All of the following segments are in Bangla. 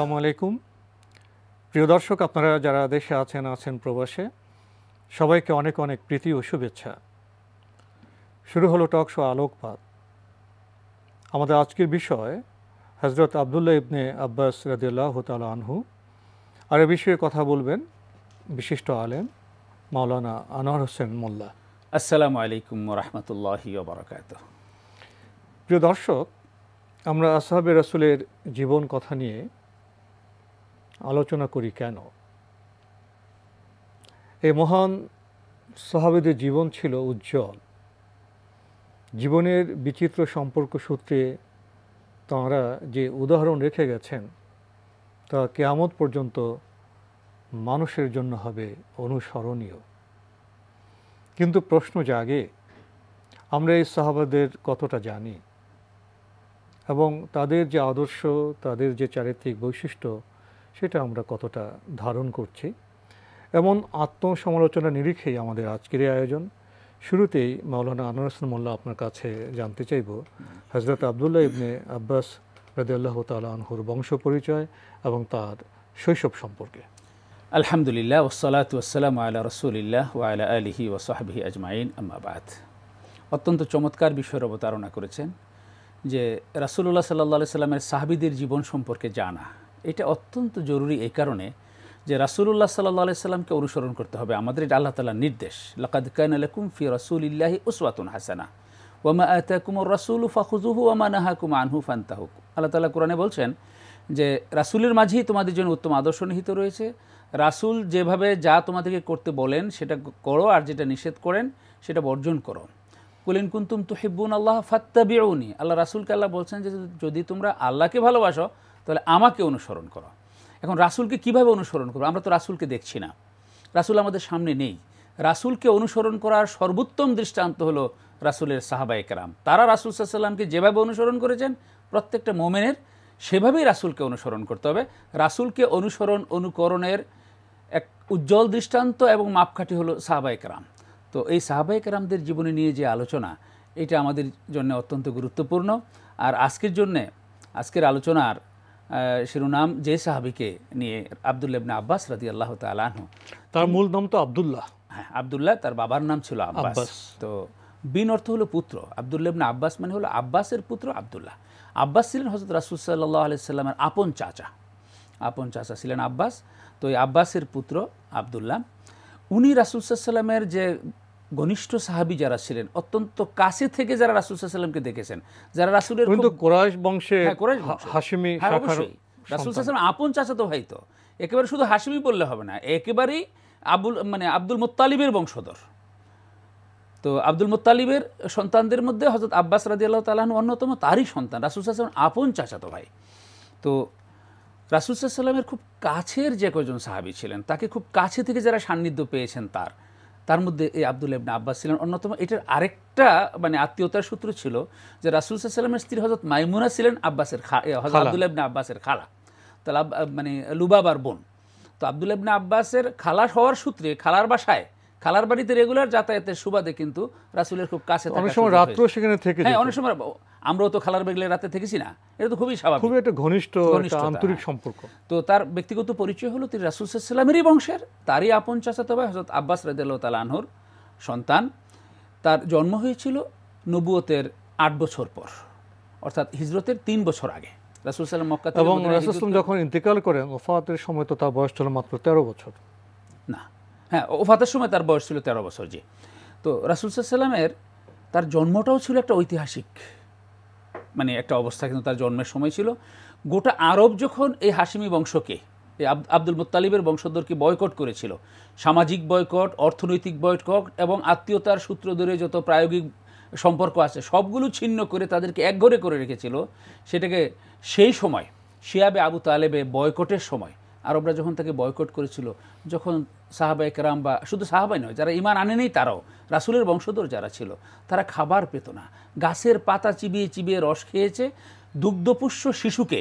আসসালামু আলাইকুম। প্রিয় দর্শক, আপনারা যারা দেশে আছেন প্রবাসে, সবাইকে অনেক অনেক প্রীতি ও শুভেচ্ছা। শুরু হলো টক শো আলোকপাত। আমাদের আজকের বিষয় হযরত আবদুল্লাহ ইবনে আব্বাস রাদিয়াল্লাহু তাআলা আনহু। আর এ বিষয়ে কথা বলবেন বিশিষ্ট আলেম মাওলানা আনোয়ার হোসেন মোল্লা। আসসালামু আলাইকুম ওয়া রাহমাতুল্লাহি ওয়া বারাকাতুহু। প্রিয় দর্শক, আমরা আসহাবে রাসূলের জীবন কথা নিয়ে আলোচনা করি কেন? এই মহান সাহাবীদের জীবন ছিল উজ্জ্বল। জীবনের বিচিত্র সম্পর্ক সূত্রে তাঁরা যে উদাহরণ রেখে গেছেন তা কিয়ামত পর্যন্ত মানুষের জন্য হবে অনুসরণীয়। কিন্তু প্রশ্ন জাগে, আমরা এই সাহাবাদের কতটা জানি এবং তাদের যে আদর্শ, তাদের যে চারিত্রিক বৈশিষ্ট্য, সেটা আমরা কতটা ধারণ করছি? এমন আত্মসমালোচনা নিরিখেই আমাদের আজকের এই আয়োজন। শুরুতেই মাওলানা আনোয়ার হোসেন মোল্লা, আপনার কাছে জানতে চাইব হযরত আবদুল্লাহ ইবনে আব্বাস রাদিয়াল্লাহু তাআলা আনহুর বংশ পরিচয় এবং তার শৈশব সম্পর্কে। আলহামদুলিল্লাহ ওয়াসসালাতু ওয়াসসালামু আলা রাসূলিল্লাহ ওয়া আলা আলিহি ওয়া সাহবিহি আজমাইন, আম্মা বাদ। অত্যন্ত চমৎকার বিষয়ের অবতারণা করেছেন যে রাসূলুল্লাহ সাল্লাল্লাহু আলাইহি সাল্লামের সাহাবীদের জীবন সম্পর্কে জানা। এটা অত্যন্ত জরুরি এই কারণে যে রাসূলুল্লাহ সাল্লাল্লাহু আলাইহি সাল্লামকে অনুসরণ করতে হবে। আমাদের এটা আল্লাহ তাআলার নির্দেশ, লাকাদ কানা লাকুম ফি রাসূলিল্লাহি উসওয়াতুন হাসানাহ ওয়া মা আতাকুমুর রাসূলু ফাখুযুহু ওয়া মা নাহাকুম আনহু ফান্তাহু। আল্লাহ তাআলা কোরআনে বলছেন যে রাসূলের মাঝেই তোমাদের জন্য উত্তম আদর্শ নিহিত রয়েছে। রাসূল যেভাবে যা তোমাদেরকে করতে বলেন সেটা করো, আর যেটা নিষেধ করেন সেটা বর্জন করো। কুল ইন কুনতুম তুহিব্বুনাল্লাহ ফাত্তাবিউনি। আল্লাহ রাসূলকে আল্লাহ বলছেন যে যদি তোমরা আল্লাহকে ভালোবাসো তাহলে আমাকে অনুসরণ করো। এখন রাসূলকে কিভাবে অনুসরণ করবো? আমরা তো রাসূলকে দেখছি না, রাসূল আমাদের সামনে নেই। রাসূলকে অনুসরণ করার সর্বোত্তম দৃষ্টান্ত হলো রাসূলের সাহাবায়ে কেরাম। তারা রাসূল সাল্লাল্লাহু আলাইহি ওয়াসাল্লামকে যেভাবে অনুসরণ করেছেন, প্রত্যেকটা মুমিনের সেভাবেই রাসূলকে অনুসরণ করতে হবে। রাসূলকে অনুকরণের এক উজ্জ্বল দৃষ্টান্ত এবং মাপকাঠি হলো সাহাবায়ে কেরাম। তো এই সাহাবায়ে কেরামদের জীবনে নিয়ে যে আলোচনা, এটা আমাদের জন্য অত্যন্ত গুরুত্বপূর্ণ। আর আজকের আলোচনার শিরোনাম যে সাহাবীকে নিয়ে, আবদুল্লাহ ইবনে আব্বাস রাদিয়াল্লাহু তাআলা আনহু। তার মূল নাম তো আব্দুল্লাহ। হ্যাঁ, আব্দুল্লাহ, তার বাবার নাম ছিল আব্বাস। তো বিন অর্থ হলো পুত্র। আবদুল্লাহ ইবনে আব্বাস মানে হলো আব্বাসের পুত্র আব্দুল্লাহ। আব্বাস ছিলেন হযরত রাসূল সাল্লাল্লাহু আলাইহি সাল্লামের আপন চাচা ছিলেন আব্বাস। তো এই আব্বাসের পুত্র আব্দুল্লাহ, উনি রাসূল সাল্লাল্লাহু আলাইহি সাল্লামের যে ঘনিষ্ঠ সাহাবী যারা ছিলেন, অত্যন্ত কাছে থেকে যারা রাসূল সাল্লাল্লাহু আলাইহি সাল্লামকে দেখেছেন, যারা রাসূলের কুরাইশ বংশে হাশিমি শাখার রাসূল সাল্লাল্লাহু আলাইহি সাল্লাম আপন চাচাতো ভাই। তো একেবারে শুধু হাশিমি বললে হবে না, একেবারেই আব্দুল মুত্তালিবের বংশধর। তো আব্দুল মুত্তালিবের সন্তানদের মধ্যে হযরত আব্বাস রাদিয়াল্লাহু তাআলা আনহু অন্যতম, তারই সন্তান, রাসূল সাল্লাল্লাহু আলাইহি সাল্লাম আপন চাচাতো ভাই। তো রাসূল সাল্লাল্লাহু আলাইহি সাল্লামের খুব কাছের যে কয়জন সাহাবী ছিলেন, তাকে খুব কাছে থেকে যারা সান্নিধ্য পেয়েছেন তার মধ্যে এই আবদুল্লাহ ইবনে আব্বাস ছিলেন অন্যতম। এটার আরেকটা আত্মীয়তার সূত্র ছিল যে রাসূল সাল্লাল্লাহু আলাইহি সাল্লামের স্ত্রী হযরত মাইমুনা ছিলেন আবদুল্লাহ ইবনে আব্বাসের খালা, তাহলে লুবাবার বোন। তো আবদুল্লাহ ইবনে আব্বাসের খালা হওয়ার সূত্রে খালার বাড়িতে রেগুলার যাতায়াতের সুবাদে কিন্তু রাসূলের খুব কাছে থাকা, অনেক সময় রাতও সেখানে থেকে, হ্যাঁ অনেক সময় আমরাও তো খালার বাড়িতে রাতে থেকেছি না, এটা তো খুবই স্বাভাবিক, খুবই একটা ঘনিষ্ঠ আন্তরিক সম্পর্ক। তো তার ব্যক্তিগত পরিচয় হলো তিনি রাসূল সাল্লাল্লাহু আলাইহি সাল্লামেরই বংশের, তারই আপন চাচাতো ভাই হযরত আব্বাস রাদিয়াল্লাহু তাআলা আনহুর সন্তান। তার জন্ম হয়েছিল নবুয়তের 8 বছর পর, অর্থাৎ হিজরতের 3 বছর আগে। রাসূল সাল্লাল্লাহু আলাইহি ওয়াসাল্লাম মক্কা থেকে, এবং রাসূল সাল্লাল্লাহু যখন ইন্তেকাল করেন, ওফাতের সময় তো তার বয়স ছিল মাত্র 13 বছর। না, হ্যাঁ, ওফাতের সময় তার বয়স ছিল 13 বছর। জি। তো রাসূল সাল্লাল্লাহু আলাইহি ওয়াসাল্লামের তার জন্মটাও ছিল একটা ঐতিহাসিক একটা অবস্থা, কিন্তু তার জন্মের সময় ছিল। গোটা আরব যখন এই হাশিমি বংশকে, এই আব্দুল মুত্তালিবের বংশধরকে বয়কট করেছিল, সামাজিক বয়কট, অর্থনৈতিক বয়কট এবং আত্মীয়তার সূত্র ধরে যত প্রায়োগিক সম্পর্ক আছে সবগুলো ছিন্ন করে তাদেরকে একঘরে করে রেখেছিল, সেটাকে সেই সময় শিয়াবে আবু তালেবে বয়কটের সময় আরবরা যখন তাকে বয়কট করেছিল, যখন সাহাবায়ে কেরাম বা শুধু সাহাবাই নয়, যারা ঈমান আনেনি তারাও, রাসূলের বংশধর যারা ছিল, তারা খাবার পেত না, গাছের পাতা চিবিয়ে চিবিয়ে রস খেয়েছে। দুগ্ধপুষ্য শিশুকে,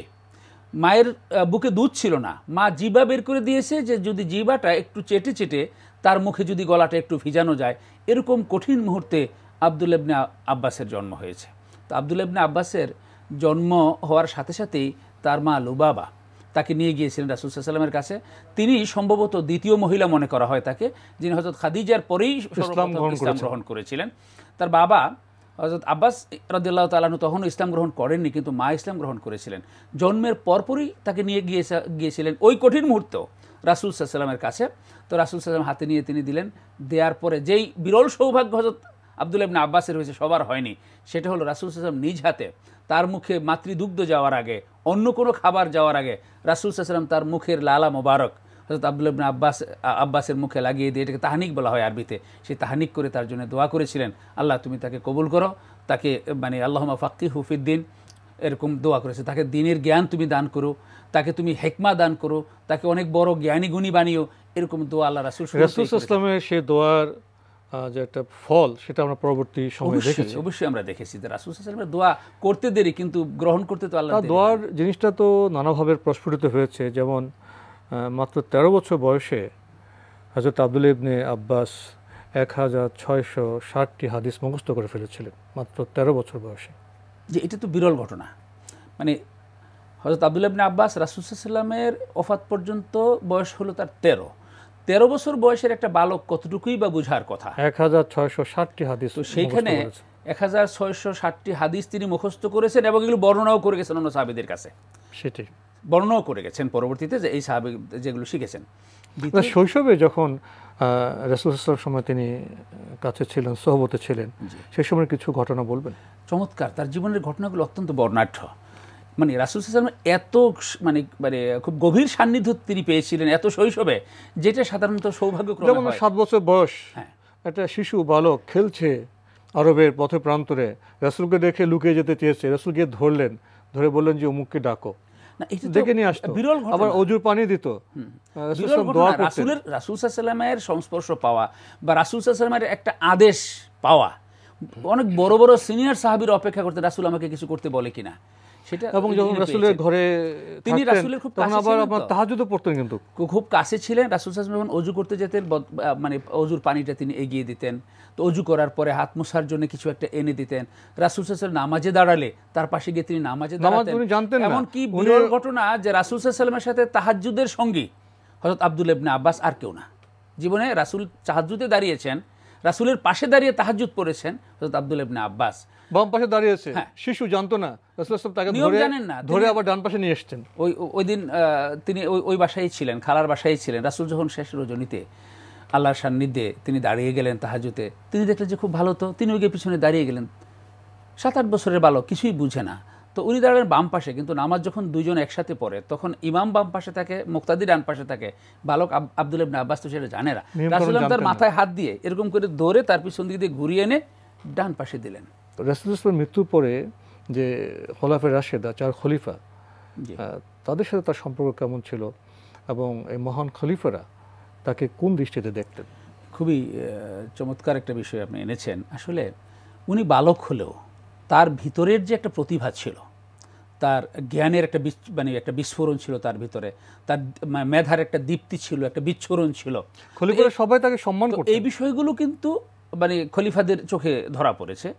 মায়ের বুকে দুধ ছিল না, মা জিবা বের করে দিয়েছে যে যদি জিবাটা একটু চেটে চেটে তার মুখে যদি গলাটা একটু ভিজানো যায়, এরকম কঠিন মুহূর্তে আবদুল্লাহ ইবনে আব্বাসের জন্ম হয়েছে। তো আবদুল্লাহ ইবনে আব্বাসের জন্ম হওয়ার সাথে সাথেই তার মা লুবাবা তাকে নিয়ে গিয়েছিলেন রাসূল সাল্লাল্লাহু আলাইহি ওয়াসাল্লামের কাছে। তিনি সম্ভবত দ্বিতীয় মহিলা মনে করা হয় তাকে, যিনি হযরত খাদিজার পরেই ইসলাম গ্রহণ করেছিলেন। তার বাবা হযরত আব্বাস রাদিয়াল্লাহু তাআলা আনহু তখনও ইসলাম গ্রহণ করেননি, কিন্তু মা ইসলাম গ্রহণ করেছিলেন। জন্মের পরপরই তাকে নিয়ে গিয়েছিলেন ওই কঠিন মুহূর্তেও রাসূল সাল্লাল্লাহু আলাইহি ওয়াসাল্লামের কাছে। তো রাসূল সাল্লাল্লাহু আলাইহি ওয়াসাল্লাম হাতে নিয়ে তিনি দিলেন। দেওয়ার পরে যেই বিরল সৌভাগ্য হযরত আব্দুল্লাহ ইবনে আব্বাসের হয়েছে, সবার হয়নি, সেটা হলো রাসূল সাল্লাল্লাহু আলাইহি ওয়াসাল্লাম নিজ হাতে তার মুখে মাতৃদুগ্ধ যাওয়ার আগে, অন্য কোনো খাবার যাওয়ার আগে রাসূল সাল্লাল্লাহু আলাইহি ওয়াসাল্লাম তার মুখের লালা মোবারক হযরত আব্দুল্লাহ ইবনে আব্বাসের মুখে লাগিয়ে দিয়ে, এটাকে তাহনিক বলা হয় আরবিতে, সেই তাহনিক করে তার জন্য দোয়া করেছিলেন, আল্লাহ তুমি তাকে কবুল করো, তাকে মানে আল্লাহুম্মা ফাক্কিহু ফিদ্দিন, এরকম দোয়া করেছে, তাকে দ্বীনের জ্ঞান তুমি দান করো, তাকে তুমি হিকমা দান করো, তাকে অনেক বড় জ্ঞানী গুণী বানিও, এরকম দোয়া আল্লাহ রাসূল সাল্লাল্লাহু আলাইহি ওয়াসাল্লামের সেই দোয়ার যে একটা ফল, সেটা আমরা পরবর্তী সময়ে দেখেছি। অবশ্যই আমরা দেখেছি যে রাসূল সাল্লাল্লাহু আলাইহি ওয়াসাল্লামের দোয়া করতে দেরি, কিন্তু গ্রহণ করতে তো আল্লাহ দেরি। দোয়ার জিনিসটা তো নানাভাবে প্রস্ফুটিত হয়েছে। যেমন মাত্র 13 বছর বয়সে হযরত আব্দুল্লাহ ইবনে আব্বাস 1660টি হাদিস মুখস্থ করে ফেলেছিলেন, মাত্র 13 বছর বয়সে। যে এটা তো বিরল ঘটনা। মানে হযরত আব্দুল্লাহ ইবনে আব্বাস রাসূল সাল্লাল্লাহু আলাইহি ওয়াসাল্লামের ওফাত পর্যন্ত বয়স হলো তার 13 বছর বয়সের একটা বালক কতটুকুই বা বুঝার কথা। 1660টি হাদিস, তো সেইখানে 1660টি হাদিস তিনি মুখস্থ করেছেন এবং এগুলো বর্ণনাও করে গেছেন অন্য সাহাবীদের কাছে। সেটাই বর্ণনাও করে গেছেন পরবর্তীতে যে এই সাহাবী যেগুলো শিখেছেন। শৈশবে যখন রাসূল সাল্লাল্লাহু আলাইহি ওয়াসাল্লামের সময় তিনি কাছে ছিলেন, সোহবতে ছিলেন, সেই সময় কিছু ঘটনা বলবেন? চমৎকার, তার জীবনের ঘটনাগুলো অত্যন্ত বর্ণাঢ্য। মানে রাসূল সাল্লাল্লাহু আলাইহি ওয়াসাল্লাম এত মানে মানে খুব গভীর সান্নিধ্য তিনি পেয়েছিলেন এত শৈশবে, যেটা সাধারণত সৌভাগ্যক্রমে হয়। যেমন 7 বছর বয়স একটা শিশু বালক খেলছে আরবের পথে প্রান্তরে, রাসূলকে দেখে লুকিয়ে যেতে চেয়েছে, রাসূল গিয়ে ধরলেন, ধরে বললেন যে অমুককে ডাকো, না এটা দেখে নিয়ে আসতো, বিরল ঘটনা। আবার অজুর পানি দিত। রাসূল সাল্লাল্লাহু আলাইহি ওয়াসাল্লামের সংস্পর্শ পাওয়া বা রাসূল সাল্লাল্লাহু আলাইহি ওয়াসাল্লামের একটা আদেশ পাওয়া, অনেক বড় বড় সিনিয়র সাহাবীরা অপেক্ষা করতে রাসূল আমাকে কিছু করতে বলে কিনা সেটা। এবং যখন রাসূলের ঘরে তিনি রাসূলের খুব কাছে ছিলেন, আবার তাহাজ্জুদও পড়তেন, কিন্তু খুব কাছে ছিলেন। রাসূল সাল্লাল্লাহু আলাইহি ওয়াসাল্লাম যখন অজু করতে যেতেন, মানে অজুর পানিটা তিনি এগিয়ে দিতেন, তো অজু করার পরে হাত মোছার জন্য কিছু একটা এনে দিতেন। রাসূল সাল্লাল্লাহু আলাইহি ওয়াসাল্লাম নামাজে দাঁড়ালে তার পাশে গিয়ে তিনি নামাজে দাঁড়াতেন। এমন কি বিরল ঘটনা যে রাসূল সাল্লাল্লাহু আলাইহি ওয়াসাল্লামের সাথে তাহাজ্জুদের সঙ্গী হযরত আব্দুল্লাহ ইবনে আব্বাস আর কেউ না। জীবনে রাসূল তাহাজ্জুদে দাঁড়িয়েছেন, রাসূলের পাশে দাঁড়িয়ে তাহাজ্জুদ পড়েছেন হযরত আব্দুল্লাহ ইবনে আব্বাস। বাম পাশে দাঁড়িয়েছে, শিশু জানতো না, রাসূল তাকে ধরে আবার ডান পাশে নিয়ে এসেছেন। ওই দিন তিনি ওই বাসায় ছিলেন, খালার বাসায় ছিলেন। রাসূল যখন শেষ রজনীতে আল্লাহর সান্নিধ্যে তিনি দাঁড়িয়ে গেলেন তাহাজ্জুদে, তিনি দেখলেন যে খুব ভালো, তো তিনি ওই পিছনে দাঁড়িয়ে গেলেন। 7-8 বছরের বালক, কিছুই বুঝে না। তো উনি দাঁড়ালেন বাম পাশে, কিন্তু নামাজ যখন দুইজন একসাথে পড়ে তখন ইমাম বাম পাশে থাকে, মুক্তাদি ডান পাশে থাকে। বালক আব্দুল্লাহ ইবনে আব্বাস তো সেটা জানে না। রাসূল তার মাথায় হাত দিয়ে এরকম করে ধরে তার পিছন দিকে দিয়ে ঘুরিয়ে এনে ডান পাশে দিলেন। রাসূলের মৃত্যুর পরে যে খোলাফায়ে রাশেদা, 4 খলিফা, তাদের সাথে তার সম্পর্ক কেমন ছিল এবং এই মহান খলিফারা তাকে কোন দৃষ্টিতে দেখতেন? খুবই চমৎকার একটা বিষয় আপনি এনেছেন। আসলে উনি বালক হলেও তার ভিতরের যে একটা প্রতিভা ছিল, তার জ্ঞানের একটা মানে একটা বিস্ফোরণ ছিল তার ভিতরে, তার মেধার একটা দীপ্তি ছিল, একটা বিচ্ছুরণ ছিল। খলিফারা সবাই তাকে সম্মান করতেন। এই বিষয়গুলো কিন্তু মানে খলিফাদের চোখে ধরা পড়েছে।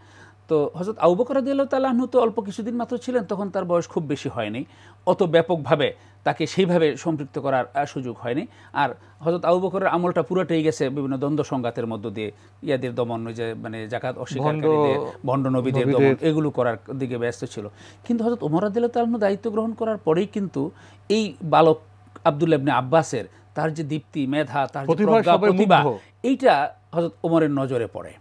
তো হযরত আবু বকর রাদিয়াল্লাহু তাআলা আনহু তো অল্প কিছুদিন মাত্র ছিলেন, তখন তার বয়স খুব বেশি হয়নি, অত ব্যাপকভাবে তাকে সেইভাবে সম্পৃক্ত করার সুযোগ হয়নি। আর হযরত আবু বকরের আমলটা পুরোটাই গেছে বিভিন্ন দ্বন্দ্ব সংঘাতের মধ্য দিয়ে, ইয়াদের দমন, যে মানে জাকাত অস্বীকারীদের, ভণ্ড নবীদের দমন, এগুলো করার দিকে ব্যস্ত ছিল। কিন্তু হযরত ওমর রাদিয়াল্লাহু তাআলা আনহু দায়িত্ব গ্রহণ করার পরেই কিন্তু এই বালক আব্দুল্লাহ ইবনে আব্বাসের তার যে দীপ্তি, মেধা, তার যে প্রতিভা, এইটা হযরত ওমরের নজরে পড়ে।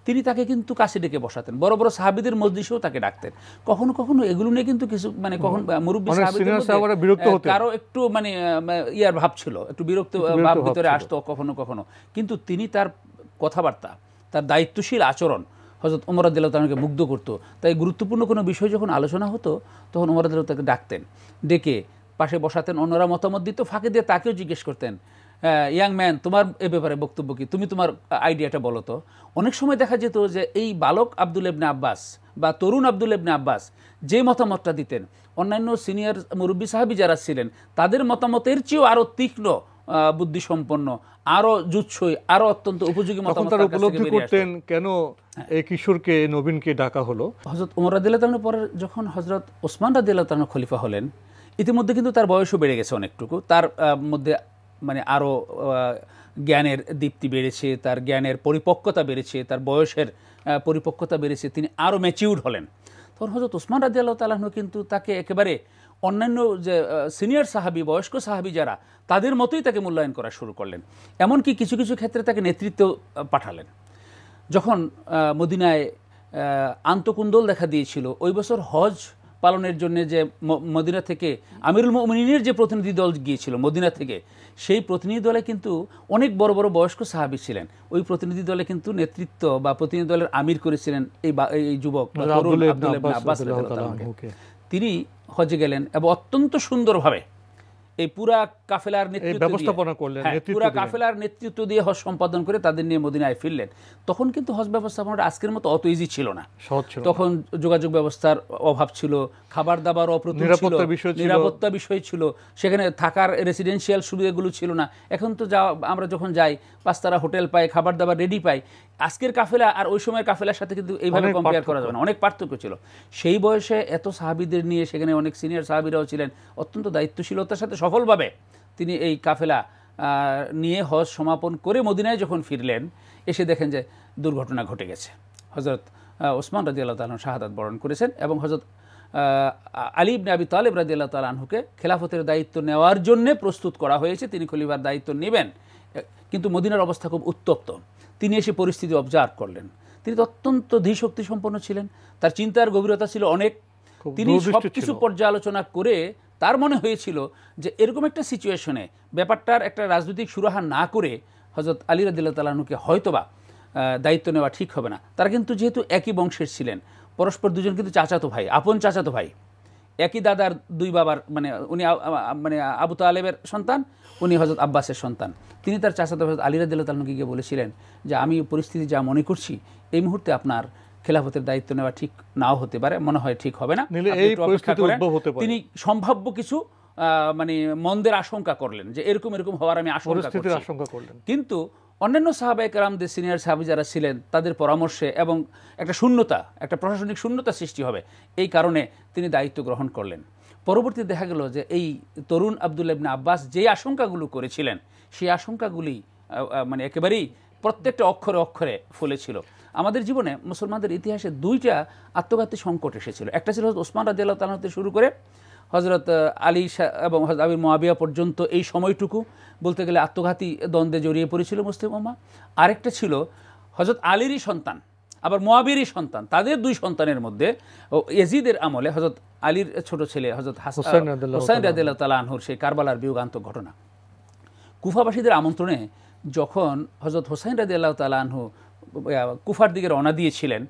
তিনি তাকে কিন্তু কাছে ডেকে বসাতেন, বড় বড় সাহাবীদের মজলিসেও তাকে ডাকতেন। কখনো কখনো এগুলো নিয়ে কিন্তু কিছু মানে কখন মুরব্বী সাহাবীদের কারো একটু মানে ইয়ার ভাব ছিল, একটু বিরক্ত ভাব ভিতরে আসতো কখনো কখনো, কিন্তু তিনি তার কথাবার্তা, তার দায়িত্বশীল আচরণ হযরত ওমর রাদিয়াল্লাহু তাআলাকে মুগ্ধ করতো। তাই গুরুত্বপূর্ণ কোনো বিষয় যখন আলোচনা হতো তখন ওমর রাদিয়াল্লাহু তাকে ডাকতেন, ডেকে পাশে বসাতেন, অন্যরা মতামত দিত, ফাঁকে দিয়ে তাকেও জিজ্ঞেস করতেন, ইয়াং ম্যান, তোমার এ ব্যাপারে বক্তব্য কি, তুমি তোমার আইডিয়াটা বলো তো। অনেক সময় দেখা যেত যে এই বালক আব্দুল্লাহ ইবনে আব্বাস বা তরুণ আব্দুল্লাহ ইবনে আব্বাস যে মতামতটা দিতেন, অন্যান্য সিনিয়র মুরব্বী সাহাবী যারা ছিলেন তাদের মতামতের চেয়েও আরও তীক্ষ্ণ, বুদ্ধিসম্পন্ন, আরও জুৎসই, আরও অত্যন্ত উপযোগী মতামত উপলব্ধি করতেন। কেন এই কিশোরকে, নবীনকে ডাকা হলো? হযরত ওমর রাদিয়াল্লাহু তাআলা পরে যখন হযরত ওসমান রাদিয়াল্লাহু তাআলা খলিফা হলেন, ইতিমধ্যে কিন্তু তার বয়সও বেড়ে গেছে অনেকটুকু, তার মধ্যে মানে আরও জ্ঞানের দীপ্তি বেড়েছে, তার জ্ঞানের পরিপক্কতা বেড়েছে, তার বয়সের পরিপক্কতা বেড়েছে, তিনি আরও ম্যাচিউর্ড হলেন। তখন হযরত ওসমান রাদিয়াল্লাহু তাআলা আনহু কিন্তু তাকে একেবারে অন্যান্য যে সিনিয়র সাহাবী, বয়স্ক সাহাবী যারা, তাদের মতোই তাকে মূল্যায়ন করা শুরু করলেন। এমনকি কিছু কিছু ক্ষেত্রে তাকে নেতৃত্ব পাঠালেন। যখন মদিনায় আন্তকুন্দল দেখা দিয়েছিল, ওই বছর হজ পালনের জন্য যে মদিনা থেকে আমিরুল মুমিনিনের যে প্রতিনিধি দল গিয়েছিল মদিনা থেকে, সেই প্রতিনিধি দলে কিন্তু অনেক বড় বড় বয়স্ক সাহাবী ছিলেন। ওই প্রতিনিধি দলে কিন্তু নেতৃত্ব বা প্রতিনিধি দলের আমির করেছিলেন এই যুবক আব্দুল্লাহ ইবনে আব্বাস রাদিয়াল্লাহু আনহু। তিনি হজে গেলেন এবং অত্যন্ত সুন্দরভাবে এই পুরা কাফেলার নেতৃত্ব দিয়ে হজ সম্পাদন করে তাদের নিয়ে মদিনায় ফিরলেন। তখন কিন্তু হজ ব্যবস্থাপনাটা আজকের মতো অত ইজি ছিল না। তখন যোগাযোগ ব্যবস্থার অভাব ছিল, খাবার দাবার অপ্রতুল ছিল, নিরাপত্তা বিষয় ছিল, সেখানে থাকার রেসিডেন্সিয়াল সুবিধাগুলো ছিল না। এখন তো আমরা যখন যাই 5 তারা হোটেল পাই, খাবার দাবার রেডি পাই। আজকের কাফেলা আর ওই সময়ের কাফেলার সাথে কিন্তু এইভাবে কম্পেয়ার করা যাবে না, অনেক পার্থক্য ছিল। সেই বয়সে এত সাহাবীদের নিয়ে, সেখানে অনেক সিনিয়র সাহাবীরাও ছিলেন, অত্যন্ত দায়িত্বশীলতার সাথে সফলভাবে তিনি এই কাফেলা নিয়ে হজ সমাপন করে মদিনায় যখন ফিরলেন, এসে দেখেন যে দুর্ঘটনা ঘটে গেছে। হযরত ওসমান রাদিয়াল্লাহু তাআলা শাহাদাত বরণ করেছেন এবং হযরত আলী ইবনে আবি তালেব রাদিয়াল্লাহু তাআলা আনহুকে খেলাফতের দায়িত্ব নেওয়ার জন্য প্রস্তুত করা হয়েছে, তিনি খলিফার দায়িত্ব নেবেন। কিন্তু মদিনার অবস্থা খুব উত্তপ্ত। তিনি এসে পরিস্থিতি অবজার্ভ করলেন। তিনি অত্যন্ত ধীশক্তি সম্পন্ন ছিলেন, তার চিন্তার গভীরতা ছিল অনেক। তিনি সবকিছু পর্যালোচনা করে তার মনে হয়েছিল যে এরকম একটা সিচুয়েশনে ব্যাপারটার একটা রাজনৈতিক সুরাহা না করে হযরত আলী রাদিয়াল্লাহু তাআলা আনহুকে হয়তোবা দায়িত্ব নেওয়া ঠিক হবে না। তারা কিন্তু যেহেতু একই বংশের ছিলেন, পরস্পর দুজন কিন্তু চাচাতো ভাই, আপন চাচাতো ভাই, একই দাদার দুই বাবার, মানে উনি মানে আবু তালেবের সন্তান, উনি হযরত আব্বাসের সন্তান। তিনি তার চাচাতো হযরত আলী রাদিয়াল্লাহু তাআলা আনহুকে গিয়ে বলেছিলেন যে আমি পরিস্থিতি যা মনে করছি, এই মুহূর্তে আপনার খেলাফতের দায়িত্ব নেওয়া ঠিক নাও হতে পারে, মনে হয় ঠিক হবে না। তিনি সম্ভাব্য কিছু মানে মন্দের আশঙ্কা করলেন যে এরকম এরকম হওয়ার আমি আশঙ্কা করলেন। কিন্তু অন্যান্য সাহাবায়ে কেরামদের সিনিয়র সাহাবী যারা ছিলেন, তাদের পরামর্শে এবং একটা শূন্যতা, একটা প্রশাসনিক শূন্যতা সৃষ্টি হবে, এই কারণে তিনি দায়িত্ব গ্রহণ করলেন। পরবর্তীতে দেখা গেল যে এই তরুণ আব্দুল্লাহ ইবনে আব্বাস যে আশঙ্কাগুলো করেছিলেন, সেই আশঙ্কাগুলি মানে একেবারেই প্রত্যেকটা অক্ষরে অক্ষরে ফলেছিল। আমাদের জীবনে মুসলমানদের ইতিহাসে 2টা আত্মঘাতী সংকট এসেছিল। একটা ছিল ওসমান রাদিয়াল্লাহু তাআলা থেকে শুরু করে হযরত আলী এবং হযরত আবু মুআবিয়া পর্যন্ত, এই সময়টুকু বলতে গেলে আত্মঘাতী দ্বন্দ্বে জড়িয়ে পড়েছিল মুসলিম উম্মাহ। আরেকটা ছিল হযরত আলীরই সন্তান আবার মুআবিয়ারই সন্তান, তাদের 2 সন্তানের মধ্যে ইয়াজিদের আমলে হযরত আলীর ছোট ছেলে হযরত হোসেন রাদিয়াল্লাহু তাআলা আনহুর সেই কারবালার বিয়োগান্তক ঘটনা। কুফাবাসীদের আমন্ত্রণে যখন হযরত হোসেন রাদিয়াল্লাহু তাআলা আনহু কুফার দিকে রওনা দিয়েছিলেন,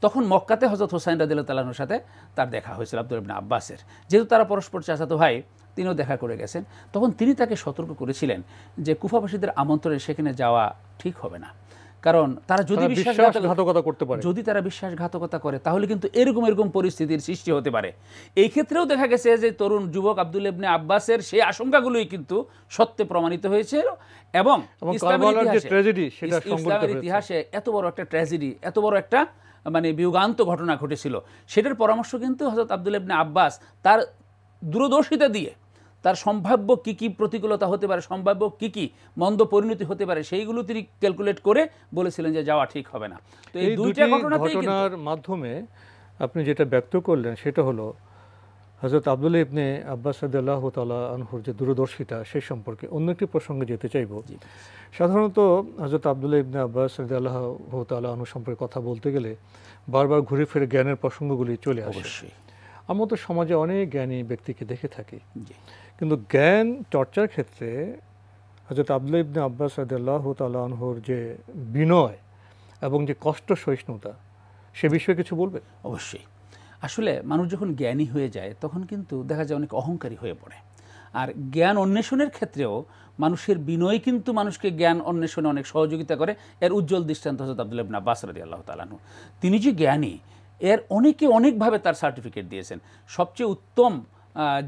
তখন মক্কাতে হযরত হোসেন রাদিয়াল্লাহু তাআলা আনহুর সাথে তার দেখা হয়েছিল আব্দুল্লাহ ইবনে আব্বাসের। যেহেতু তারা পরস্পর চাচাতো ভাই, তিনিও দেখা করে গেছেন। তখন তিনি তাকে সতর্ক করেছিলেন যে কুফাবাসীদের আমন্ত্রণে সেখানে যাওয়া ঠিক হবে না, কারণ তারা যদি বিশ্বাসঘাতকতা করতে পারে, যদি তারা বিশ্বাসঘাতকতা করে তাহলে কিন্তু এরকম এরকম পরিস্থিতির সৃষ্টি হতে পারে। এই ক্ষেত্রেও দেখা গেছে যে তরুণ যুবক আব্দুল্লাহ ইবনে আব্বাসের সেই আশঙ্কাগুলোই কিন্তু সত্যে প্রমাণিত হয়েছিল এবং ইসলামের ইতিহাসে এত বড় একটা ট্র্যাজেডি, এত বড় একটা মানে বিয়োগান্ত ঘটনা ঘটেছিল, সেটার পরামর্শ কিন্তু হযরত আব্দুল্লাহ ইবনে আব্বাস তার দূরদর্শিতা দিয়ে, তার সম্ভাব্য কি কি প্রতিকূলতা হতে পারে, সম্ভাব্য কি কি মন্দ পরিণতি হতে পারে, সেইগুলো তিনি ক্যালকুলেট করে বলেছিলেন যে যাওয়া ঠিক হবে না। তো এই 2টা ঘটনার মাধ্যমে আপনি যেটা ব্যক্ত করলেন সেটা হলো হযরত আব্দুল্লাহ ইবনে আব্বাস রাদিয়াল্লাহু তাআলা আনহুর যে দূরদর্শিতা, সেই সম্পর্কে অন্য একটি প্রসঙ্গে যেতে চাইব। সাধারণত হযরত আব্দুল্লাহ ইবনে আব্বাস রাদিয়াল্লাহু তাআলা আনহু সম্পর্কে কথা বলতে গেলে বারবার ঘুরে ফিরে জ্ঞানের প্রসঙ্গগুলি চলে আসে। অবশ্যই আমরা তো সমাজে অনেক জ্ঞানী ব্যক্তিকে দেখে থাকি, কিন্তু জ্ঞান চর্চার ক্ষেত্রে হযরত আব্দুল্লাহ ইবনে আব্বাস রাদিয়াল্লাহু তাআলা আনহুর যে বিনয় এবং যে কষ্ট সহিষ্ণুতা, সে বিষয়ে কিছু বলবেন? অবশ্যই। আসলে মানুষ যখন জ্ঞানী হয়ে যায় তখন কিন্তু দেখা যায় অনেক অহংকারী হয়ে পড়ে। আর জ্ঞান অন্বেষণের ক্ষেত্রেও মানুষের বিনয় কিন্তু মানুষকে জ্ঞান অন্বেষণে অনেক সহযোগিতা করে। এর উজ্জ্বল দৃষ্টান্ত হযরত আব্দুল্লাহ ইবনে আব্বাস রাদিয়াল্লাহু তাআলা আনহু। তিনি যে জ্ঞানী, এর অনেকে অনেকভাবে তার সার্টিফিকেট দিয়েছেন। সবচেয়ে উত্তম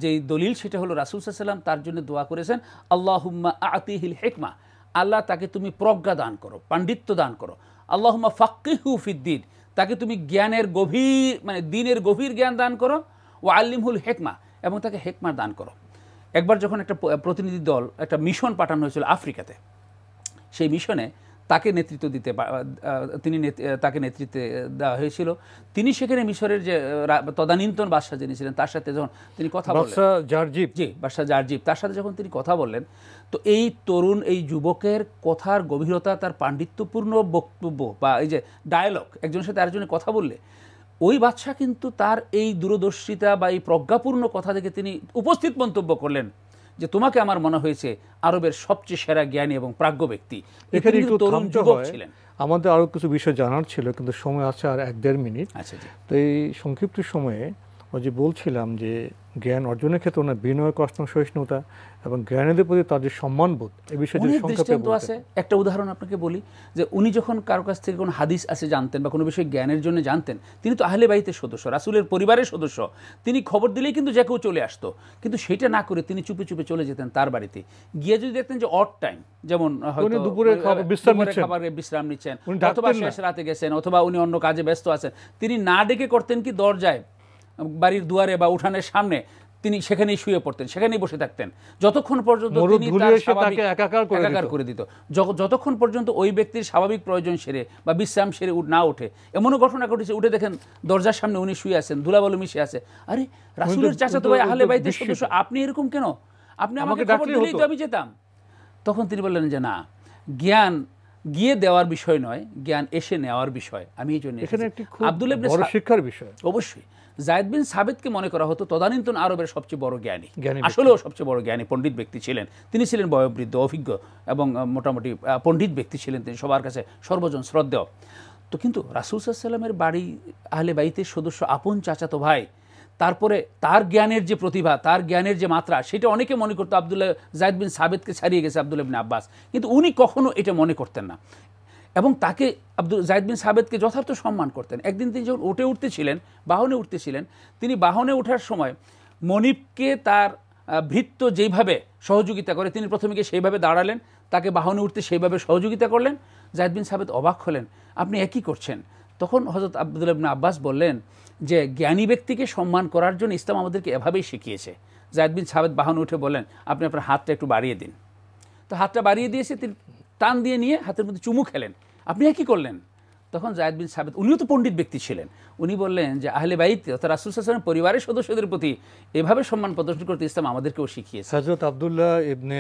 যেই দলিল সেটা হলো রাসূল সাল্লাল্লাহু আলাইহি ওয়াসাল্লাম তার জন্য দোয়া করেছেন, আল্লাহুম্মা আতিহিল হিকমা, আল্লাহ তাকে তুমি প্রজ্ঞা দান করো, পাণ্ডিত্য দান করো। আল্লাহুম্মা ফাক্কিহু ফিদ্দিন, তাকে তুমি জ্ঞানের গভীর মানে দ্বীনের গভীর জ্ঞান দান করো। ওয়া আল্লিমহুল হিকমা, এবং তাকে হেকমা দান করো। একবার যখন একটা প্রতিনিধি দল একটা মিশন পাঠানো হয়েছিল আফ্রিকাতে, সেই মিশনে তাকে নেতৃত্ব দিতে তাকে নেতৃত্বে দেওয়া হয়েছিল। তিনি সেখানে মিশরের যে তদানীন্তন বাদশাহ যিনি ছিলেন তার সাথে যখন তিনি কথা বললেন, বাদশাহ জারজিব, তার সাথে যখন তিনি কথা বললেন, তো এই তরুণ এই যুবকের কথার গভীরতা, তার পাণ্ডিত্যপূর্ণ বক্তব্য বা এই যে ডায়ালগ, একজনের সাথে আরেকজনের কথা বললে, ওই বাদশাহ কিন্তু তার এই দূরদর্শিতা বা এই প্রজ্ঞাপূর্ণ কথা থেকে তিনি উপস্থিত মন্তব্য করলেন যে তোমাকে আমার মনে হয়েছে আরবের সবচেয়ে সেরা জ্ঞানী এবং প্রাজ্ঞ ব্যক্তি। এখানে একটু তরুণ যুবক ছিলেন। আমাদের আরো কিছু বিষয় জানার ছিল, কিন্তু সময় আছে আর 1-1.5 মিনিট। আচ্ছা, তো এই সংক্ষিপ্ত সময়ে ওই যে বলছিলাম যে জ্ঞান অর্জনের ক্ষেত্রে ওনার বিনয়, কষ্ট, সহিষ্ণুতা এবং জ্ঞানীদের প্রতি তার যে সম্মানবোধ, এই বিষয়ে যে সংক্ষেপে আছে। একটা উদাহরণ আপনাকে বলি, যে উনি যখন কারো কাছ থেকে কোনো হাদিস আছে জানতেন বা কোনো বিষয় জ্ঞানের জন্য জানতেন, তিনি তো আহলে বাইতের সদস্য, রাসূলের পরিবারের সদস্য, তিনি খবর দিলেই কিন্তু যে কেউ চলে আসতো। কিন্তু সেটা না করে তিনি চুপে চুপে চলে যেতেন তার বাড়িতে গিয়ে। যদি দেখতেন যে অড টাইম, যেমন হয়তো দুপুরে বিশ্রাম নিচ্ছেন, অথবা শেষ রাতে গেছেন, অথবা উনি অন্য কাজে ব্যস্ত আছেন, তিনি না ডেকে করতেন কি দরজায়, বাড়ির দুয়ারে বা উঠানের সামনে তিনি সেখানেই শুয়ে পড়তেন, সেখানেই বসে থাকতেন যতক্ষণ পর্যন্ত একাকার করে দিত, যতক্ষণ পর্যন্ত ওই ব্যক্তির স্বাভাবিক প্রয়োজন সেরে বা বিশ্রাম সেরে না ওঠে। এমনও ঘটনা ঘটেছে, উঠে দেখেন দরজার সামনে উনি শুয়ে আছেন, ধুলাবালু মিশে আছে। আরে রাসূলের চাচাতো ভাই, আহলে বাইতের সদস্য, আপনি এরকম কেন? আপনি আমাকে খবর দিলেই তো আমি যেতাম। তখন তিনি বললেন যে না, জ্ঞান গিয়ে দেওয়ার বিষয় নয়, জ্ঞান এসে নেওয়ার বিষয়। আমি এই জন্য আব্দুল্লাহ ইবনে শিক্ষার বিষয়। অবশ্যই যায়েদ বিন সাবিতকে মনে করা হতো তদানীন্তন আরবের সবচেয়ে বড় জ্ঞানী, আসলেও সবচেয়ে বড় জ্ঞানী পণ্ডিত ব্যক্তি ছিলেন। তিনি ছিলেন বয়োবৃদ্ধ, অভিজ্ঞ এবং মোটামুটি পণ্ডিত ব্যক্তি ছিলেন, তিনি সবার কাছে সর্বজন শ্রদ্ধেয়। তো কিন্তু রাসূল সাল্লাল্লাহু আলাইহি ওয়াসাল্লামের বাড়ি আহলে বাইতের সদস্য, আপন চাচাতো ভাই, তারপরে তার জ্ঞানের যে প্রতিভা, তার জ্ঞানের যে মাত্রা, সেটা অনেকে মনে করতো আব্দুল্লাহ যায়েদ বিন সাবিতকে ছাড়িয়ে গেছে আব্দুল্লাহ ইবনে আব্বাস, কিন্তু উনি কখনো এটা মনে করতেন না এবং তাকে যায়েদ বিন সাবিতকে যথার্থ সম্মান করতেন। একদিন তিনি যখন উঠতেছিলেন, বাহনে উঠতেছিলেন, তিনি বাহনে ওঠার সময় মনিবকে তার ভৃত্য যেইভাবে সহযোগিতা করে, তিনি প্রথমে গিয়ে সেইভাবে দাঁড়ালেন, তাকে বাহনে উঠতে সেইভাবে সহযোগিতা করলেন। যায়েদ বিন সাবিত অবাক হলেন, আপনি একই করছেন। তখন হযরত আব্দুল্লাহ ইবনে আব্বাস বললেন যে জ্ঞানী ব্যক্তিকে সম্মান করার জন্য ইসলাম আমাদেরকে এভাবেই শিখিয়েছে। যায়েদ বিন সাবিত বাহনে উঠে বলেন, আপনি আপনার হাতটা একটু বাড়িয়ে দিন। তো হাতটা বাড়িয়ে দিয়েছে, তিনি টান দিয়ে নিয়ে হাতের মধ্যে চুমু খেলেন। আপনি একই করলেন। তখন যায়েদ বিন সাবিত, উনিও তো পণ্ডিত ব্যক্তি ছিলেন, উনি বললেন যে আহলে বাইত অর্থাৎ রাসূল সাল্লাল্লাহু আলাইহি ওয়াসাল্লামের পরিবারের সদস্যদের প্রতি এভাবে সম্মান প্রদর্শন করতে ইসলাম আমাদেরকেও শিখিয়েছে। হযরত আব্দুল্লাহ ইবনে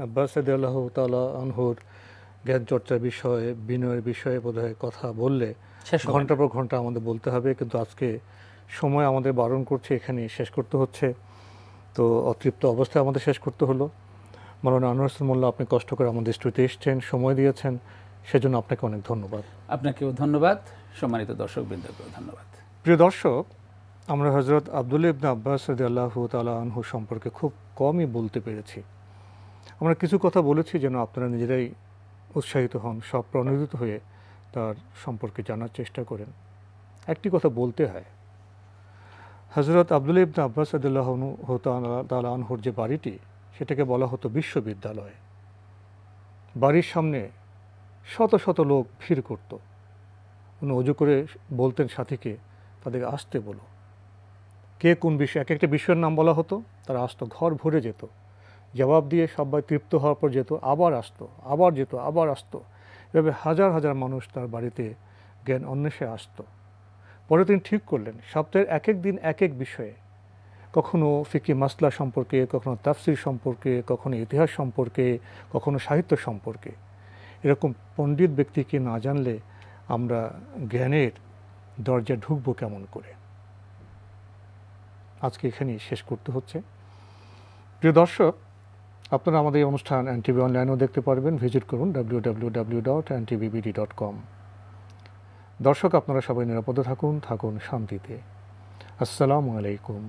আব্বাস রাদিয়াল্লাহু তাআলা আনহুর জ্ঞান চর্চার বিষয়ে, বিনয়ের বিষয়ে বোধহয় কথা বললে ঘন্টার পর ঘন্টা আমাদের বলতে হবে, কিন্তু আজকে সময় আমাদের বারণ করছে, এখানে শেষ করতে হচ্ছে। তো অতৃপ্ত অবস্থায় আমাদের শেষ করতে হলো। মাওলানা আনোয়ার হোসেন মোল্লা, আপনি কষ্ট করে আমাদের স্টুডিওতে এসেছেন, সময় দিয়েছেন, সেজন্য আপনাকে অনেক ধন্যবাদ। আপনাকেও ধন্যবাদ, সম্মানিত দর্শকবৃন্দকেও ধন্যবাদ। প্রিয় দর্শক, আমরা হযরত আব্দুল্লাহ ইবনে আব্বাস রাদিয়াল্লাহু তাআলা আনহু সম্পর্কে খুব কমই বলতে পেরেছি। আমরা কিছু কথা বলেছি যেন আপনারা নিজেরাই উৎসাহিত হন, সব প্রণোদিত হয়ে তার সম্পর্কে জানার চেষ্টা করেন। একটি কথা বলতে হয়, হযরত আব্দুল্লাহ ইবনে আব্বাস রাদিয়াল্লাহু তাআলা আনহুর যে বাড়িটি, সেটাকে বলা হতো বিশ্ববিদ্যালয়। বাড়ির সামনে শত শত লোক ভিড় করত। উনি অজু করে বলতেন সাথীকে, তাদেরকে আসতে বলো। কে কোন বিষয়, এক একটা বিষয়ের নাম বলা হতো, তারা আসতো, ঘর ভরে যেত। জবাব দিয়ে সবাই তৃপ্ত হওয়ার পর যেত, আবার আসতো, আবার যেত, আবার আসতো। এভাবে হাজার হাজার মানুষ তার বাড়িতে জ্ঞান অন্বেষে আসতো। পরে তিনি ঠিক করলেন সপ্তাহের এক এক দিন এক এক বিষয়ে, কখনো ফিকি মাসলা সম্পর্কে, কখনো তাফসির সম্পর্কে, কখনো ইতিহাস সম্পর্কে, কখনো সাহিত্য সম্পর্কে। এরকম পণ্ডিত ব্যক্তিকে না জানলে আমরা জ্ঞানের দরজা ঢুকবো কেমন করে? আজকে এখানেই শেষ করতে হচ্ছে। প্রিয় দর্শক, আপনারা আমাদের এই অনুষ্ঠান এনটিভি অনলাইনেও দেখতে পারবেন। ভিজিট করুন www.ntvbd.com। দর্শক, আপনারা সবাই নিরাপদে থাকুন, থাকুন শান্তিতে। আসসালামু আলাইকুম।